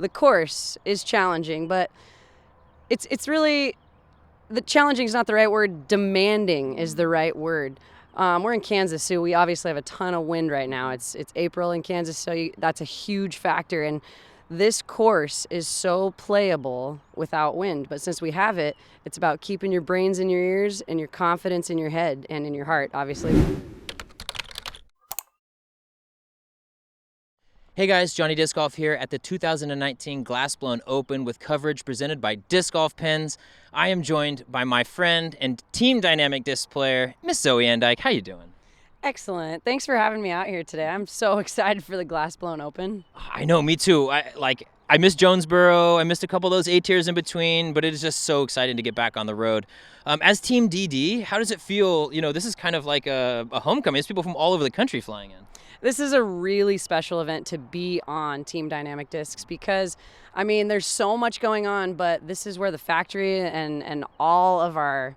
the course is challenging, but it's really, the challenging is not the right word. Demanding is the right word. We're in Kansas, so we obviously have a ton of wind right now. It's April in Kansas, so that's a huge factor. And this course is so playable without wind. But since we have it, it's about keeping your brains in your ears and your confidence in your head and in your heart, obviously. Hey guys, Johnny Disc Golf here at the 2019 Glassblown Open with coverage presented by Disc Golf Pens. I am joined by my friend and team dynamic disc player, Miss Zoe Andyke. How you doing? Excellent. Thanks for having me out here today. I'm so excited for the Glassblown Open. I know, me too. I missed Jonesboro. I missed a couple of those A tiers in between, but it is just so exciting to get back on the road. As Team DD, how does it feel? You know, this is kind of like a homecoming. There's people from all over the country flying in. This is a really special event to be on Team Dynamic Discs because, I mean, there's so much going on, but this is where the factory and all of our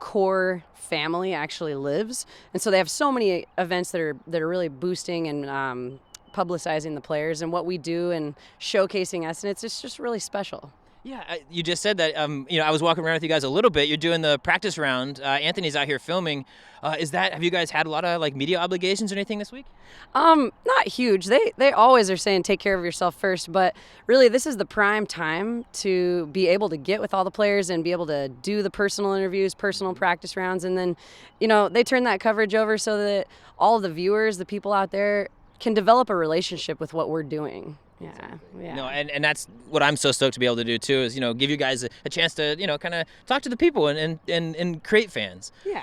core family actually lives. And so they have so many events that are really boosting and publicizing the players and what we do and showcasing us, and it's just really special. Yeah, you just said that. I was walking around with you guys a little bit. You're doing the practice round. Anthony's out here filming. Have you guys had a lot of media obligations or anything this week? Not huge. They always are saying take care of yourself first, but really this is the prime time to be able to get with all the players and be able to do the personal interviews, personal practice rounds, and then, they turn that coverage over so that all the viewers, the people out there, can develop a relationship with what we're doing. Yeah, exactly. No, and that's what I'm so stoked to be able to do too, is give you guys a chance to kind of talk to the people and create fans. Yeah.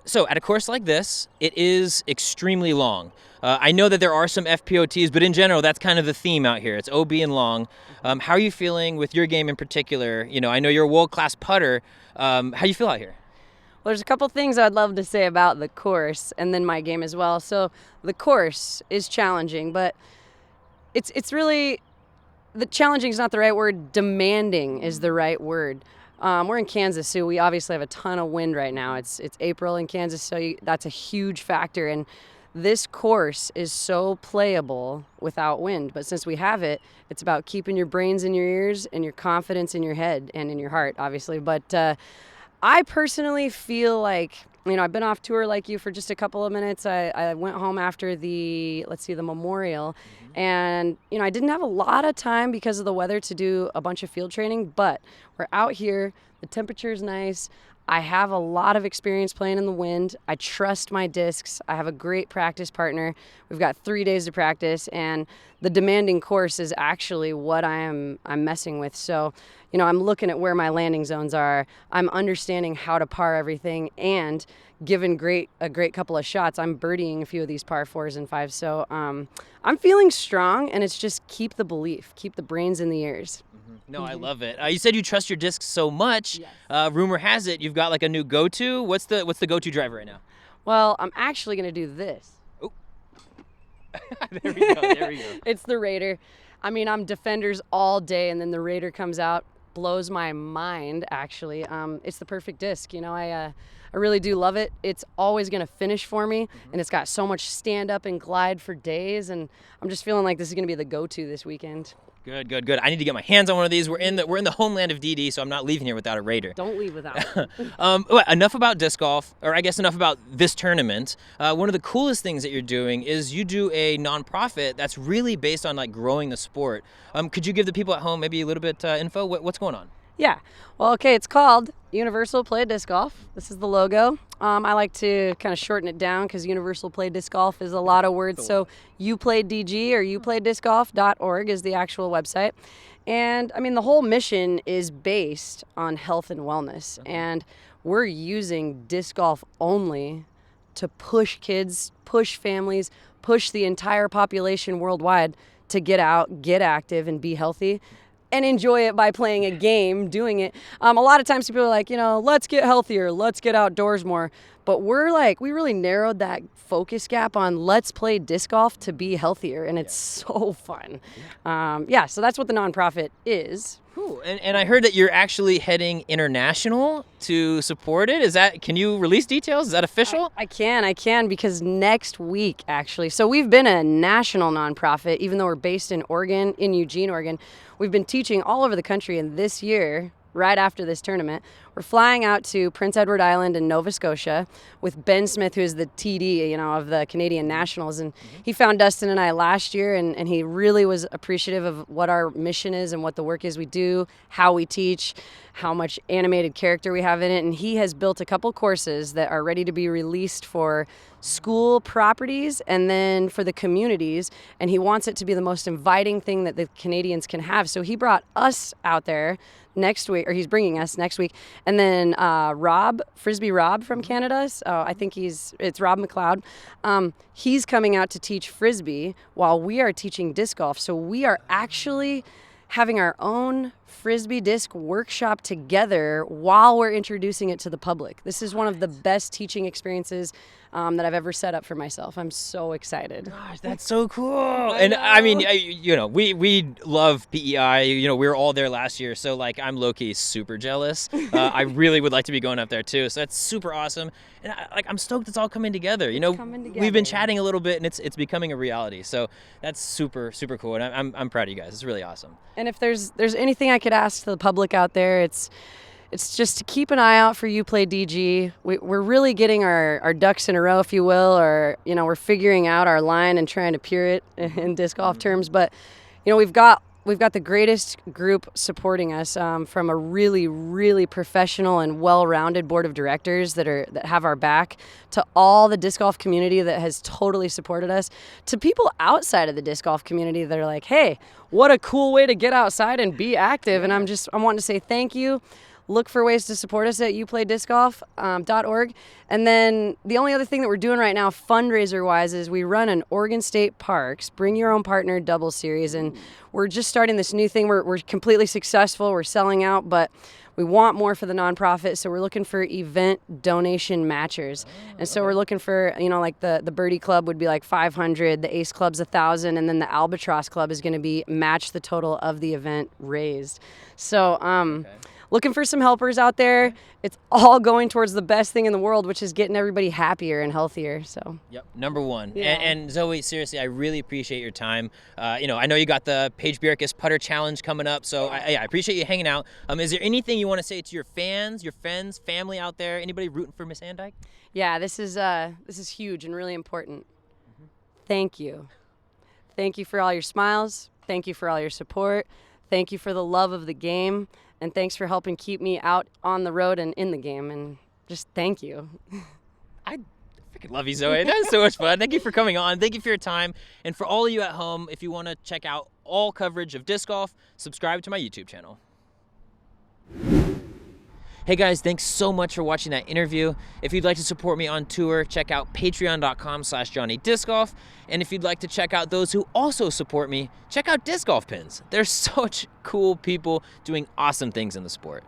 So at a course like this, it is extremely long. I know that there are some FPOTs, but in general, that's kind of the theme out here. It's OB and long. How are you feeling with your game in particular? I know you're a world-class putter. How do you feel out here? Well, there's a couple things I'd love to say about the course and then my game as well. So the course is challenging, but it's really, the challenging is not the right word. Demanding is the right word. We're in Kansas, so we obviously have a ton of wind right now. It's April in Kansas, so that's a huge factor. And this course is so playable without wind. But since we have it, it's about keeping your brains in your ears and your confidence in your head and in your heart, obviously. But I personally feel like, I've been off tour like you for just a couple of minutes. I went home after the Memorial, and, I didn't have a lot of time because of the weather to do a bunch of field training, but we're out here. The temperature's nice. I have a lot of experience playing in the wind. I trust my discs. I have a great practice partner. We've got 3 days to practice, and the demanding course is actually what I'm messing with. So, I'm looking at where my landing zones are. I'm understanding how to par everything, and given a great couple of shots, I'm birdieing a few of these par 4s and 5s. So I'm feeling strong, and it's just keep the belief, keep the brains in the ears. No, I love it. You said you trust your discs so much. Yes. Rumor has it you've got a new go-to. What's the go-to driver right now? Well, I'm actually going to do this. Oh. There we go. It's the Raider. I'm defenders all day, and then the Raider comes out, blows my mind, actually. It's the perfect disc. I really do love it. It's always going to finish for me, and it's got so much stand-up and glide for days, and I'm just feeling like this is going to be the go-to this weekend. Good. I need to get my hands on one of these. We're in the homeland of DD, so I'm not leaving here without a Raider. Don't leave without it. Enough about disc golf, or I guess enough about this tournament. One of the coolest things that you're doing is you do a nonprofit that's really based on growing the sport. Could you give the people at home maybe a little bit info? What's going on? Yeah. Well, okay, it's called Universal Play Disc Golf. This is the logo. I like to kind of shorten it down because Universal Play Disc Golf is a lot of words. So YouPlayDG or YouPlayDiscGolf.org is the actual website. And, the whole mission is based on health and wellness. And we're using disc golf only to push kids, push families, push the entire population worldwide to get out, get active, and be healthy. And enjoy it by playing a game, doing it. A lot of times people are like, let's get healthier, let's get outdoors more. But we really narrowed that focus gap on let's play disc golf to be healthier, and it's so fun. So that's what the nonprofit is. Cool. And I heard that you're actually heading international to support it. Can you release details? Is that official? I can because next week, actually. So we've been a national nonprofit, even though we're based in Oregon, in Eugene, Oregon. We've been teaching all over the country, and this year, right after this tournament, we're flying out to Prince Edward Island in Nova Scotia with Ben Smith, who is the TD, of the Canadian Nationals. And he found Dustin and I last year, and he really was appreciative of what our mission is and what the work is we do, how we teach, how much animated character we have in it. And he has built a couple courses that are ready to be released for school properties and then for the communities. And he wants it to be the most inviting thing that the Canadians can have. So he brought us out there next week, or he's bringing us next week. And then Frisbee Rob from Canada, I think it's Rob McLeod. He's coming out to teach Frisbee while we are teaching disc golf. So we are actually having our own Frisbee disc workshop together while we're introducing it to the public. This is one of the best teaching experiences that I've ever set up for myself. I'm so excited. Gosh, that's so cool. And I mean, we love PEI. We were all there last year, so I'm low-key super jealous. I really would like to be going up there too. So that's super awesome. And I'm stoked it's all coming together. We've been chatting a little bit, and it's becoming a reality. So that's super super cool, and I'm proud of you guys. It's really awesome. And if there's anything I could ask to the public out there, it's just to keep an eye out for You Play DG. We're really getting our ducks in a row, if you will, or we're figuring out our line and trying to pure it in disc golf terms. But we've got the greatest group supporting us from a really really professional and well-rounded board of directors that have our back, to all the disc golf community that has totally supported us, to people outside of the disc golf community that are like, hey, what a cool way to get outside and be active. And I'm wanting to say thank you. Look for ways to support us at youplaydiscgolf.org. And then the only other thing that we're doing right now fundraiser-wise is we run an Oregon State Parks Bring Your Own Partner double series. And we're just starting this new thing. We're completely successful. We're selling out, but we want more for the nonprofit. So we're looking for event donation matchers. And so we're looking for, the Birdie Club would be like 500, the Ace Club's 1,000, and then the Albatross Club is going to be match the total of the event raised. So, looking for some helpers out there. It's all going towards the best thing in the world, which is getting everybody happier and healthier. So. Yep, number one. Yeah. And Zoe, seriously, I really appreciate your time. I know you got the Paige Bierkes Putter Challenge coming up, so I appreciate you hanging out. Is there anything you want to say to your fans, your friends, family out there? Anybody rooting for Miss Andyke? Yeah, this is huge and really important. Thank you. Thank you for all your smiles. Thank you for all your support. Thank you for the love of the game. And thanks for helping keep me out on the road and in the game. And just thank you. I freaking love you, Zoe. That was so much fun. Thank you for coming on. Thank you for your time. And for all of you at home, if you want to check out all coverage of disc golf, subscribe to my YouTube channel. Hey guys, thanks so much for watching that interview. If you'd like to support me on tour, check out patreon.com/JohnnyDiscGolf. And if you'd like to check out those who also support me, check out Disc Golf Pins. They're such cool people doing awesome things in the sport.